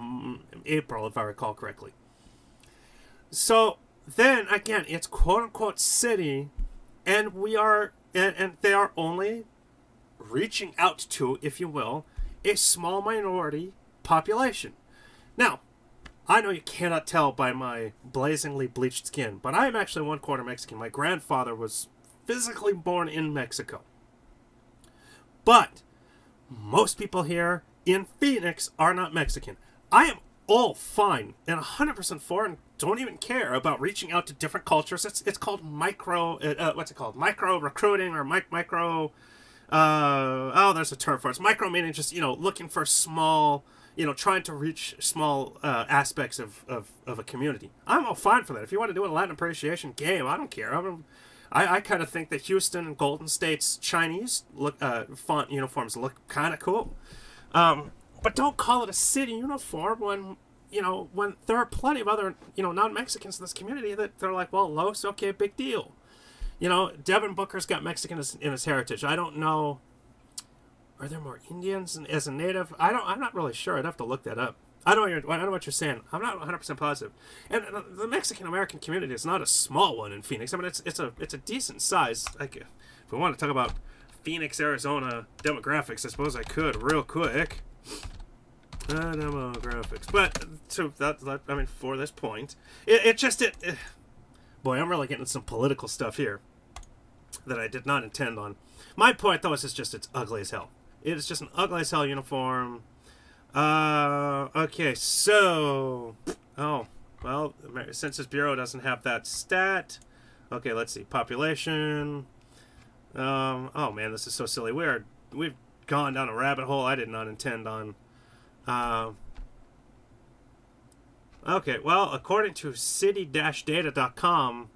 April, if I recall correctly. So, then, again, it's quote-unquote city, and we are, and they are only reaching out to, if you will, a small minority population. Now, I know you cannot tell by my blazingly bleached skin, but I am actually 1/4 Mexican. My grandfather was physically born in Mexico. But most people here in Phoenix are not Mexican. I am all fine and 100% for and don't even care about reaching out to different cultures. It's called micro, what's it called? Micro recruiting or micro, oh, there's a term for it. It's micro meaning just, you know, looking for small, you know, trying to reach small aspects of a community. I'm all fine for that. If you want to do a Latin appreciation game, I don't care. I kind of think that Houston and Golden State's Chinese font uniforms look kind of cool. But don't call it a city uniform when, you know, when there are plenty of other, you know, non-Mexicans in this community that they're like, well, Los, okay, big deal. You know, Devin Booker's got Mexican in his heritage. I don't know. Are there more Indians as a native? I'm not really sure. I'd have to look that up. I know what you're saying. I'm not 100% positive. And the Mexican American community is not a small one in Phoenix. I mean, it's a decent size. Like, if we want to talk about Phoenix, Arizona demographics, I suppose I could real quick. Demographics, but to that, I mean, for this point, boy, I'm really getting some political stuff here that I did not intend on. My point, though, is it's ugly as hell. It is just an ugly as hell uniform. Okay, so... Oh, well, the Census Bureau doesn't have that stat. Okay, let's see. Population. Oh, man, this is so silly. We've gone down a rabbit hole I did not intend on. Okay, well, according to city-data.com,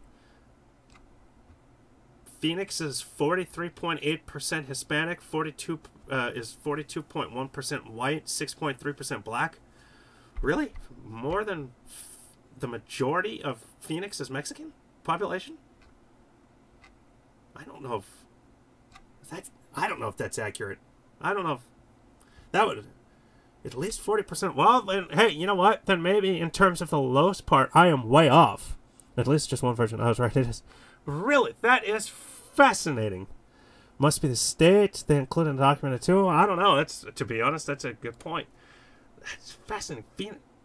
Phoenix is 43.8% Hispanic, 42.1% white, 6.3% black. Really? More than the majority of Phoenix is Mexican population? I don't know if that's accurate. I don't know if that would at least 40%. Well, then, hey, you know what? Then maybe in terms of the Los part, I am way off. At least just one version. I was right. It is. Really? That is fascinating. Must be the state. They include in the document too. I don't know. That's, to be honest, that's a good point. That's fascinating.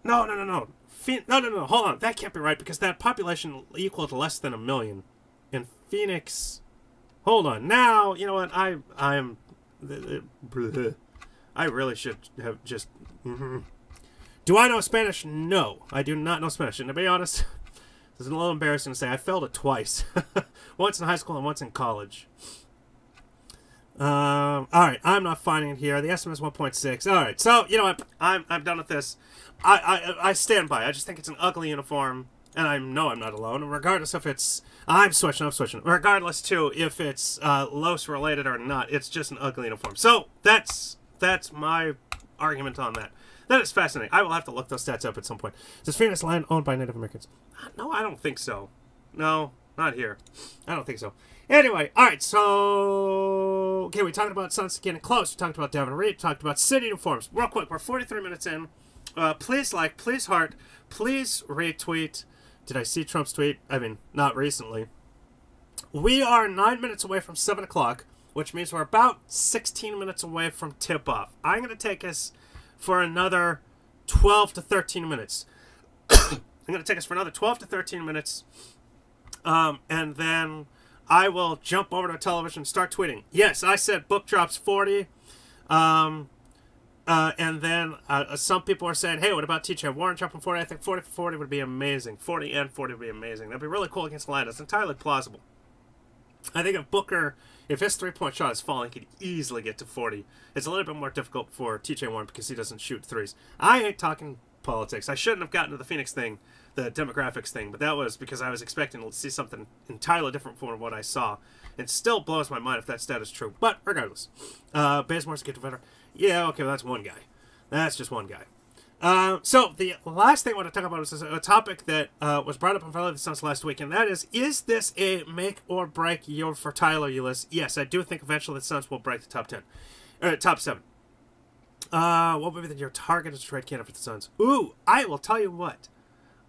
No. No. Hold on. That can't be right because that population equal to less than 1 million. In Phoenix. Hold on. Now, you know what? I really should have just... Do I know Spanish? No. I do not know Spanish. And to be honest, this is a little embarrassing to say. I failed it twice. Once in high school and once in college. Alright, I'm not finding it here. The estimate is 1.6. Alright, so, you know what? I'm done with this. I stand by. I just think it's an ugly uniform. And I know I'm not alone. And regardless if it's... I'm switching. Regardless, too, if it's Los related or not, it's just an ugly uniform. So, that's my argument on that. That is fascinating. I will have to look those stats up at some point. Is Phoenix land owned by Native Americans? No, I don't think so. No, not here. I don't think so. Anyway, alright, so... Okay, we talked about Suns getting close. We talked about Davon Reed. Talked about city uniforms. Real quick, we're 43 minutes in. Please like, please heart, please retweet. Did I see Trump's tweet? I mean, not recently. We are 9 minutes away from 7 o'clock, which means we're about 16 minutes away from tip-off. I'm going to take us for another 12 to 13 minutes. I'm going to take us for another 12 to 13 minutes, and then I will jump over to television and start tweeting. Yes, I said book drops 40, and then some people are saying, hey, what about TJ Warren dropping 40? I think 40 for 40 would be amazing. 40 and 40 would be amazing. That'd be really cool against Atlanta. It's entirely plausible. I think if Booker If his three-point shot is falling, he could easily get to 40. It's a little bit more difficult for TJ Warren because he doesn't shoot threes. I ain't talking politics. I shouldn't have gotten to the Phoenix thing, the demographics thing, but that was because I was expecting to see something entirely different from what I saw. It still blows my mind if that stat is true. But regardless, Bazemore's a good defender. Yeah, okay, well, that's one guy. That's just one guy. So the last thing I want to talk about is a topic that was brought up on Valley of the Suns last week, and that is this a make or break year for Tyler Ulis? Yes, I do think eventually the Suns will break the top 10, top 7. What would be your targeted trade candidate for the Suns? Ooh, I will tell you what.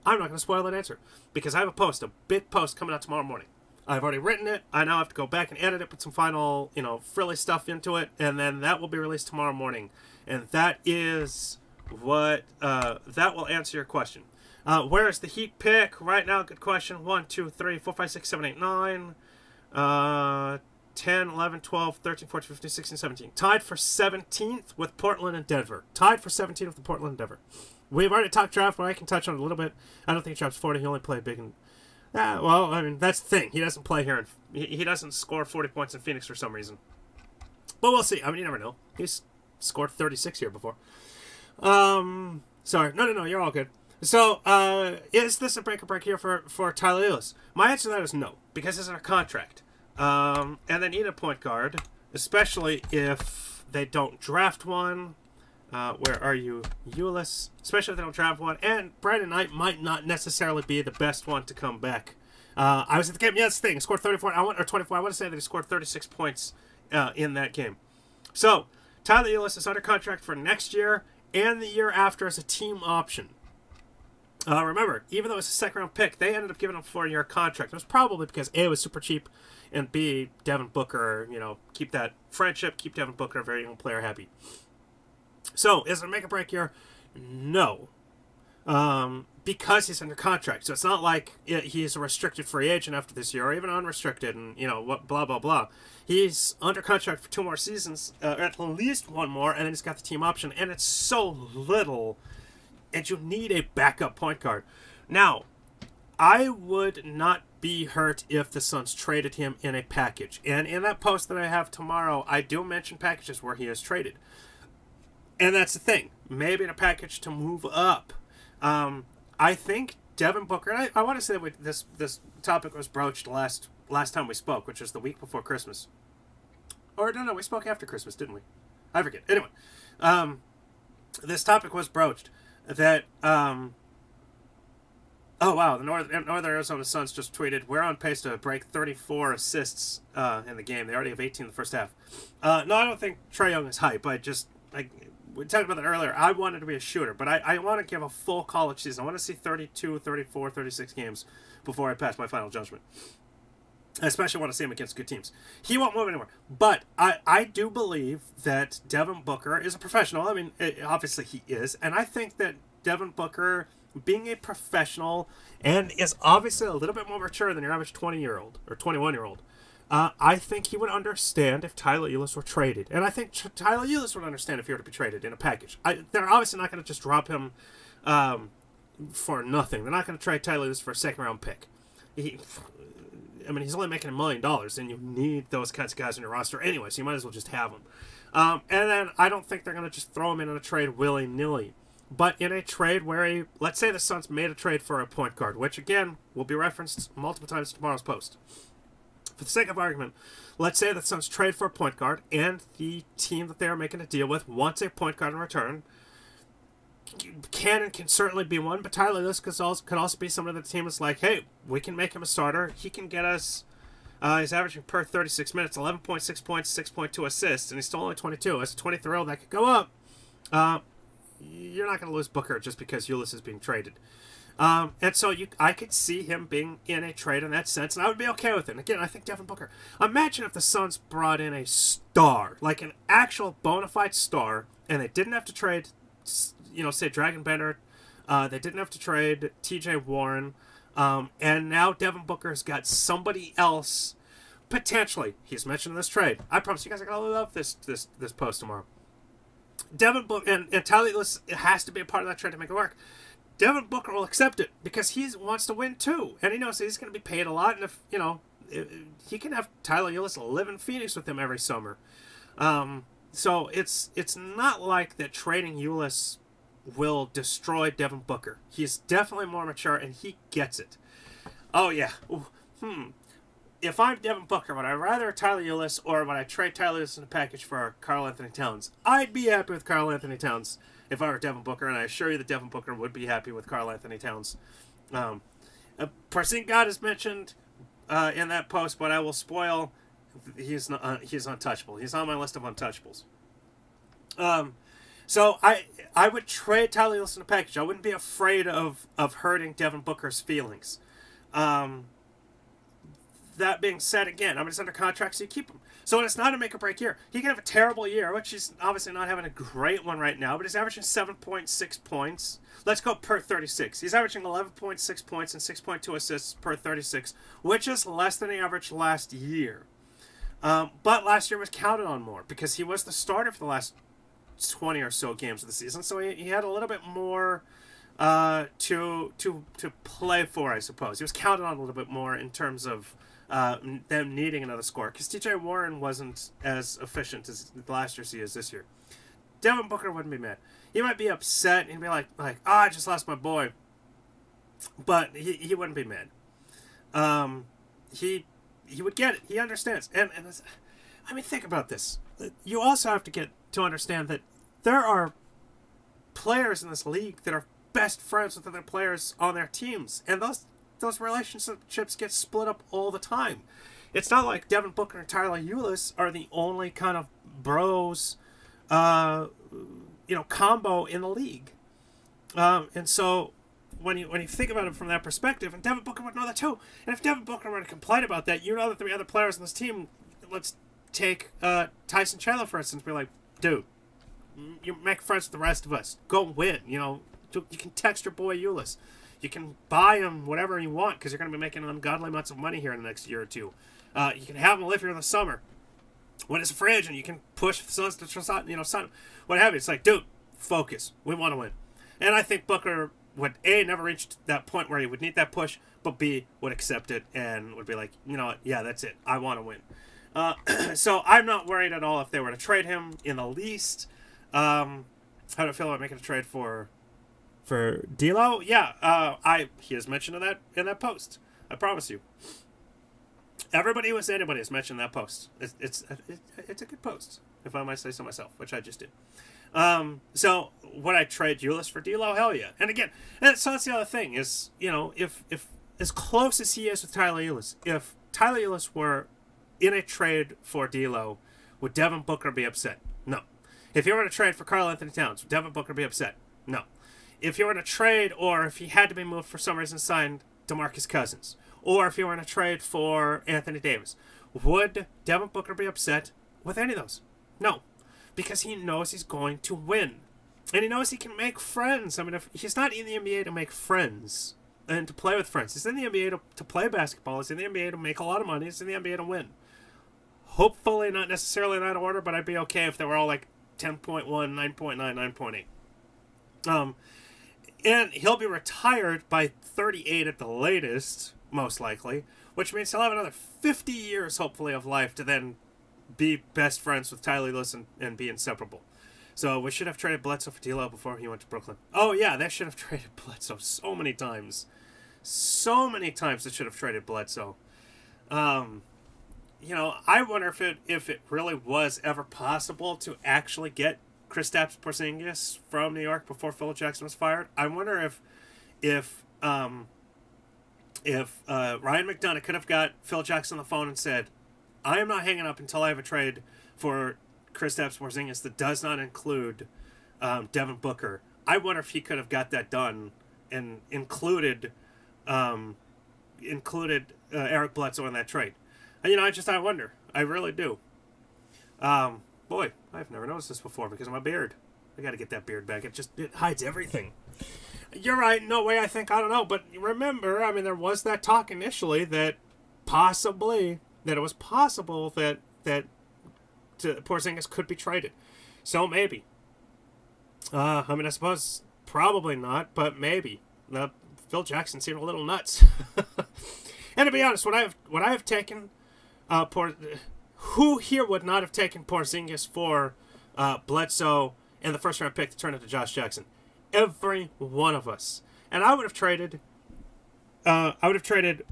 I'm not going to spoil that answer because I have a big post coming out tomorrow morning. I've already written it. I now have to go back and edit it, put some final, frilly stuff into it, and then that will be released tomorrow morning. And that is what that will answer your question. Where is the Heat pick right now? Good question. 1, 2, 3, 4, 5, 6, 7, 8, 9, 10, 11, 12, 13, 14, 15, 16, 17. Tied for 17th with Portland and Denver. Tied for 17th with Portland and Denver. We've already talked draft, but I can touch on it a little bit. I don't think he drops 40. He only played big in... well, I mean, that's the thing. He doesn't play here. He doesn't score 40 points in Phoenix for some reason. But we'll see. I mean, you never know. He's scored 36 here before. Sorry. No, you're all good. So, is this a break here for Tyler Ulis? My answer to that is no, because it's in a contract. And they need a point guard, especially if they don't draft one. Where are you, Ulis? Especially if they don't draft one. And Brandon Knight might not necessarily be the best one to come back. I was at the game. Yeah, that's the thing. He scored 34. Or 24. I want to say that he scored 36 points in that game. So, Tyler Ulis is under contract for next year and the year after as a team option. Remember, even though it's a second-round pick, they ended up giving him a 4-year contract. It was probably because A, it was super cheap, and B, Devin Booker, keep that friendship, keep Devin Booker, a very young player, happy. So, is it a make or break year? No. Because he's under contract. So it's not like he's a restricted free agent after this year, or even unrestricted, and, what, blah, blah, blah. He's under contract for 2 more seasons, at least 1 more, and then he's got the team option, and it's so little, and you need a backup point guard. Now, I would not be hurt if the Suns traded him in a package. And in that post that I have tomorrow, I do mention packages where he is traded. And that's the thing. Maybe in a package to move up. I think Devin Booker, and I want to say that this topic was broached last time we spoke, which was the week before Christmas. Or, no, we spoke after Christmas, didn't we? I forget. Anyway, this topic was broached that, oh, wow, the Northern Arizona Suns just tweeted, we're on pace to break 34 assists in the game. They already have 18 in the first half. No, I don't think Trae Young is hype. We talked about that earlier. I wanted to be a shooter, but I want to give a full college season. I want to see 32, 34, 36 games before I pass my final judgment. I especially want to see him against good teams. He won't move anywhere. But I do believe that Devin Booker is a professional. I mean, obviously he is. And I think that Devin Booker, being a professional and is obviously a little bit more mature than your average 20-year-old or 21-year-old, I think he would understand if Tyler Ulis were traded. And I think Tyler Ulis would understand if he were to be traded in a package. They're obviously not going to just drop him for nothing. They're not going to trade Tyler Ulis for a second-round pick. He's only making $1 million, and you need those kinds of guys on your roster anyway, so you might as well just have them. And then I don't think they're going to just throw him in a trade willy-nilly. But in a trade where, let's say the Suns made a trade for a point guard, which, again, will be referenced multiple times in tomorrow's post. For the sake of argument, let's say the Suns trade for a point guard, and the team that they are making a deal with wants a point guard in return. Can certainly be one, but Tyler Ulis could also be someone that the team is like, hey, we can make him a starter. He can get us, he's averaging per 36 minutes, 11.6 points, 6.2 assists, and he's still only 22. As a 23-year-old, that could go up. You're not going to lose Booker just because Ulis is being traded. And so I could see him being in a trade in that sense, and I would be okay with it. And again, I think Devin Booker. Imagine if the Suns brought in a star, like an actual bona fide star, and they didn't have to trade, say Dragon Bender. They didn't have to trade TJ Warren. And now Devin Booker's got somebody else, potentially. He's mentioned in this trade. I promise you guys are going to love this post tomorrow. Devin Booker and Tyler Ulis has to be a part of that trade to make it work. Devin Booker will accept it because he wants to win too, and he knows he's going to be paid a lot. And if he can have Tyler Ulis live in Phoenix with him every summer. So it's not like that trading Ulis will destroy Devin Booker. He's definitely more mature, and he gets it. Oh, yeah. If I'm Devin Booker, would I rather Tyler Ulis, or would I trade Tyler Ulis in a package for Karl Anthony Towns? I'd be happy with Karl Anthony Towns if I were Devin Booker, and I assure you that Devin Booker would be happy with Karl Anthony Towns. Porzingis is mentioned in that post, but I will spoil. He's untouchable. He's on my list of untouchables. So I would trade Tyler Ulis in a package. I wouldn't be afraid of hurting Devin Booker's feelings. That being said, again, he's under contract, so you keep him. So it's not a make or break year. He can have a terrible year, which he's obviously not having a great one right now, but he's averaging 7.6 points. Let's go per 36. He's averaging 11.6 points and 6.2 assists per 36, which is less than he averaged last year. But last year was counted on more because he was the starter for the last 20 or so games of the season, so he had a little bit more to play for, I suppose. He was counted on a little bit more in terms of them needing another score, because TJ Warren wasn't as efficient as last year's he is this year. Devin Booker wouldn't be mad. He might be upset and be like, I just lost my boy, but he wouldn't be mad. He would get it. He understands. And think about this. You also have to get to understand that there are players in this league that are best friends with other players on their teams, and those relationships get split up all the time. It's not like Devin Booker and Tyler Ulis are the only kind of bros, combo in the league. And so when you think about it from that perspective, and Devin Booker would know that too. And if Devin Booker were to complain about that, the 3 other players on this team, let's take Tyson Chandler, for instance, be like, dude, you make friends with the rest of us. Go win. You can text your boy Ulis. You can buy him whatever you want because you're going to be making ungodly amounts of money here in the next year or two. You can have him live here in the summer. When it's a free agent, you can push Suns to sign, what have you. It's like, dude, focus. We want to win. And I think Booker would, A, never reach that point where he would need that push, but B, would accept it and would be like, you know what, yeah, that's it. I want to win. So I'm not worried at all if they were to trade him in the least. How do I feel about making a trade for D'Lo? Yeah, he has mentioned in that post. I promise you. Everybody who is anybody has mentioned that post. It's a good post, if I might say so myself, which I just did. So would I trade Ulis for D'Lo? Hell yeah. And again, so that's the other thing is, if as close as he is with Tyler Ulis, if Tyler Ulis were in a trade for D'Lo, would Devin Booker be upset? No. If he were to trade for Karl Anthony Towns, would Devin Booker be upset? No. If he were to trade, or if he had to be moved for some reason, signed DeMarcus Cousins, or if he were to trade for Anthony Davis, would Devin Booker be upset with any of those? No. Because he knows he's going to win. And he knows he can make friends. If he's not in the NBA to make friends and to play with friends. He's in the NBA to play basketball. He's in the NBA to make a lot of money. He's in the NBA to win. Hopefully not necessarily in that order, but I'd be okay if they were all like 10.1, 9.9, 9.8. And he'll be retired by 38 at the latest, most likely, which means he'll have another 50 years, hopefully, of life to then be best friends with Tyler Ulis and be inseparable. So we should have traded Bledsoe for D'Lo before he went to Brooklyn. Oh, yeah, they should have traded Bledsoe so many times. So many times they should have traded Bledsoe. I wonder if it really was ever possible to actually get Kristaps Porzingis from New York before Phil Jackson was fired. I wonder if Ryan McDonough could have got Phil Jackson on the phone and said, I am not hanging up until I have a trade for Kristaps Porzingis that does not include Devin Booker. I wonder if he could have got that done and included Eric Bledsoe in that trade. And, I wonder. I really do. Boy, I've never noticed this before because of my beard. I got to get that beard back. It hides everything. You're right. No way. I don't know. But remember, there was that talk initially that it was possible that Porzingis could be traded. So maybe. I suppose probably not, but maybe. Phil Jackson seemed a little nuts. And to be honest, would I have taken who here would not have taken Porzingis for Bledsoe and the first round pick to turn into Josh Jackson? Every one of us. And I would have traded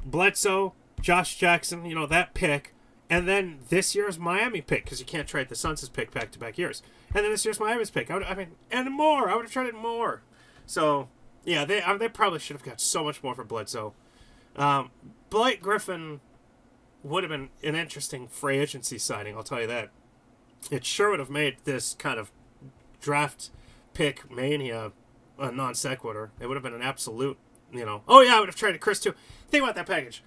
Bledsoe, Josh Jackson, you know, that pick, and then this year's Miami pick, because you can't trade the Suns' pick back-to-back years. And then this year's Miami's pick. And more. I would have traded more. So, yeah, they probably should have got so much more for Bledsoe. Blake Griffin would have been an interesting free agency signing, I'll tell you that. It sure would have made this kind of draft pick mania a non sequitur. It would have been an absolute, you know. Oh, yeah, I would have traded Chris, too. Think about that package.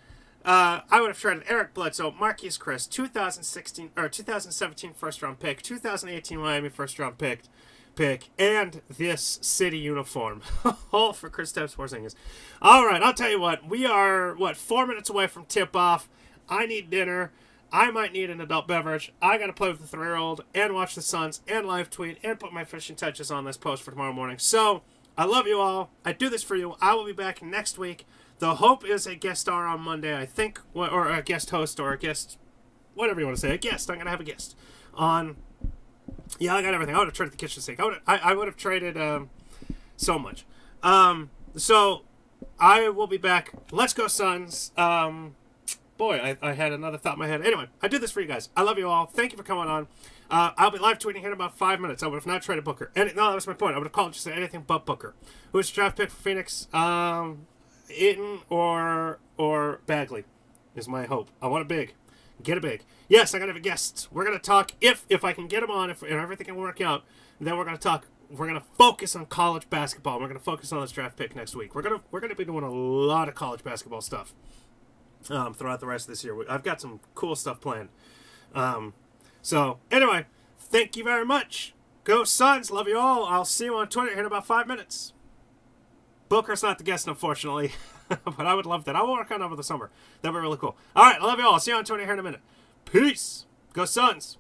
I would have traded Eric Bledsoe, Marquise Chris, 2017 first-round pick, 2018 Miami first-round pick, and this city uniform. All for Kristaps Porzingis. All right, I'll tell you what. We are, 4 minutes away from tip-off. I need dinner. I might need an adult beverage. I got to play with the 3-year-old and watch the Suns and live tweet and put my finishing touches on this post for tomorrow morning. So, I love you all. I do this for you. I will be back next week. The hope is a guest star on Monday, I think, or a guest host or a guest, whatever you want to say. A guest. I'm going to have a guest on. Yeah, I got everything. I would have traded the kitchen sink. I would have traded so much. So, I will be back. Let's go, Suns. Boy, I had another thought in my head. Anyway, I do this for you guys. I love you all. Thank you for coming on. I'll be live tweeting here in about 5 minutes. I would have not traded Booker. No, that was my point. I would have called just anything but Booker. Who's the draft pick for Phoenix? Eaton or Bagley is my hope. I want a big. Get a big. Yes, I got to have a guest. We're going to talk, if I can get him on, if everything can work out, then we're going to talk. We're going to focus on college basketball. We're going to focus on this draft pick next week. We're going to be doing a lot of college basketball stuff throughout the rest of this year. I've got some cool stuff planned. So, anyway, thank you very much. Go Suns. Love you all. I'll see you on Twitter here in about 5 minutes. Booker's not the guest, unfortunately, but I would love that. I will work on it over the summer. That would be really cool. All right, I love you all. I'll see you on Twitter here in a minute. Peace. Go Suns.